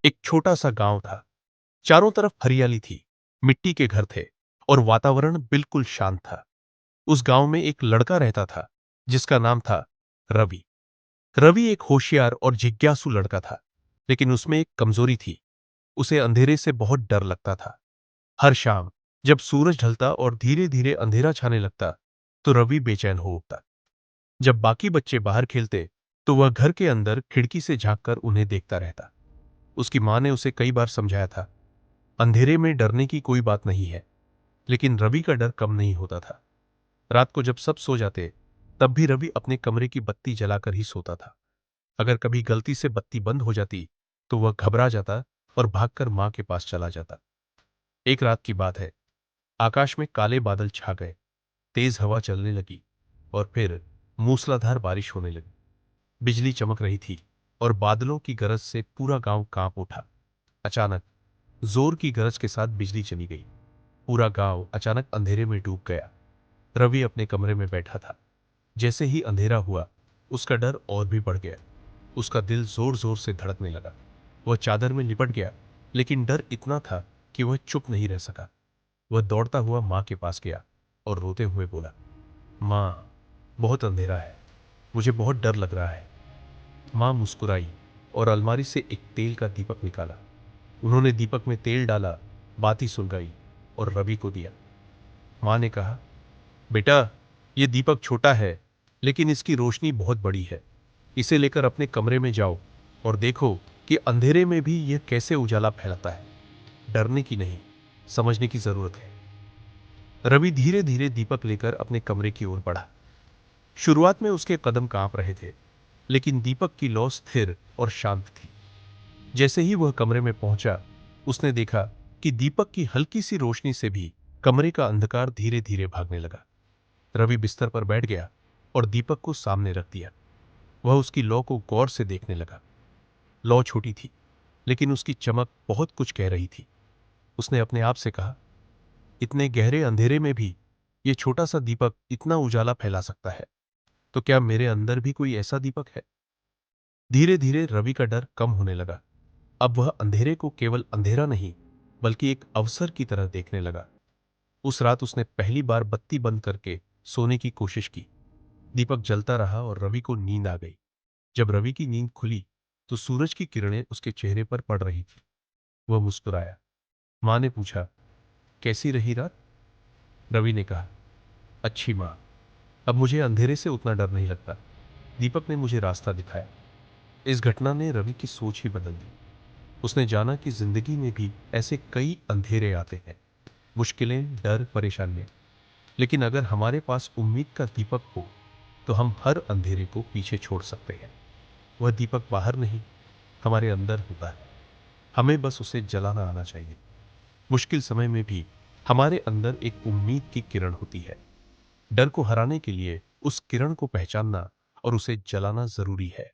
एक छोटा सा गांव था। चारों तरफ हरियाली थी, मिट्टी के घर थे और वातावरण बिल्कुल शांत था। उस गांव में एक लड़का रहता था जिसका नाम था रवि। रवि एक होशियार और जिज्ञासु लड़का था, लेकिन उसमें एक कमजोरी थी। उसे अंधेरे से बहुत डर लगता था। हर शाम जब सूरज ढलता और धीरे धीरे अंधेरा छाने लगता, तो रवि बेचैन हो उठता। जब बाकी बच्चे बाहर खेलते, तो वह घर के अंदर खिड़की से झांककर उन्हें देखता रहता। उसकी मां ने उसे कई बार समझाया था, अंधेरे में डरने की कोई बात नहीं है, लेकिन रवि का डर कम नहीं होता था। रात को जब सब सो जाते, तब भी रवि अपने कमरे की बत्ती जलाकर ही सोता था। अगर कभी गलती से बत्ती बंद हो जाती, तो वह घबरा जाता और भागकर मां के पास चला जाता। एक रात की बात है। आकाश में काले बादल छा गए, तेज हवा चलने लगी और फिर मूसलाधार बारिश होने लगी। बिजली चमक रही थी और बादलों की गरज से पूरा गांव कांप उठा। अचानक जोर की गरज के साथ बिजली चली गई। पूरा गांव अचानक अंधेरे में डूब गया। रवि अपने कमरे में बैठा था। जैसे ही अंधेरा हुआ, उसका डर और भी बढ़ गया। उसका दिल जोर जोर से धड़कने लगा। वह चादर में लिपट गया, लेकिन डर इतना था कि वह चुप नहीं रह सका। वह दौड़ता हुआ मां के पास गया और रोते हुए बोला, मां, बहुत अंधेरा है, मुझे बहुत डर लग रहा है। मां मुस्कुराई और अलमारी से एक तेल का दीपक निकाला। उन्होंने दीपक में तेल डाला, बाती सुलगाई और रवि को दिया। मां ने कहा, बेटा, यह दीपक छोटा है, लेकिन इसकी रोशनी बहुत बड़ी है। इसे लेकर अपने कमरे में जाओ और देखो कि अंधेरे में भी यह कैसे उजाला फैलाता है। डरने की नहीं, समझने की जरूरत है। रवि धीरे धीरे दीपक लेकर अपने कमरे की ओर बढ़ा। शुरुआत में उसके कदम कांप रहे थे, लेकिन दीपक की लौ स्थिर और शांत थी। जैसे ही वह कमरे में पहुंचा, उसने देखा कि दीपक की हल्की सी रोशनी से भी कमरे का अंधकार धीरे धीरे भागने लगा। रवि बिस्तर पर बैठ गया और दीपक को सामने रख दिया। वह उसकी लौ को गौर से देखने लगा। लौ छोटी थी, लेकिन उसकी चमक बहुत कुछ कह रही थी। उसने अपने आप से कहा, इतने गहरे अंधेरे में भी यह छोटा सा दीपक इतना उजाला फैला सकता है, तो क्या मेरे अंदर भी कोई ऐसा दीपक है? धीरे धीरे रवि का डर कम होने लगा। अब वह अंधेरे को केवल अंधेरा नहीं, बल्कि एक अवसर की तरह देखने लगा। उस रात उसने पहली बार बत्ती बंद करके सोने की कोशिश की। दीपक जलता रहा और रवि को नींद आ गई। जब रवि की नींद खुली, तो सूरज की किरणें उसके चेहरे पर पड़ रही थी। वह मुस्कुराया। मां ने पूछा, कैसी रही रात? रवि ने कहा, अच्छी मां, अब मुझे अंधेरे से उतना डर नहीं लगता। दीपक ने मुझे रास्ता दिखाया। इस घटना ने रवि की सोच ही बदल दी। उसने जाना कि जिंदगी में भी ऐसे कई अंधेरे आते हैं, मुश्किलें, डर, परेशानियां। लेकिन अगर हमारे पास उम्मीद का दीपक हो, तो हम हर अंधेरे को पीछे छोड़ सकते हैं। वह दीपक बाहर नहीं, हमारे अंदर होता है। हमें बस उसे जलाना आना चाहिए। मुश्किल समय में भी हमारे अंदर एक उम्मीद की किरण होती है। डर को हराने के लिए उस किरण को पहचानना और उसे जलाना जरूरी है।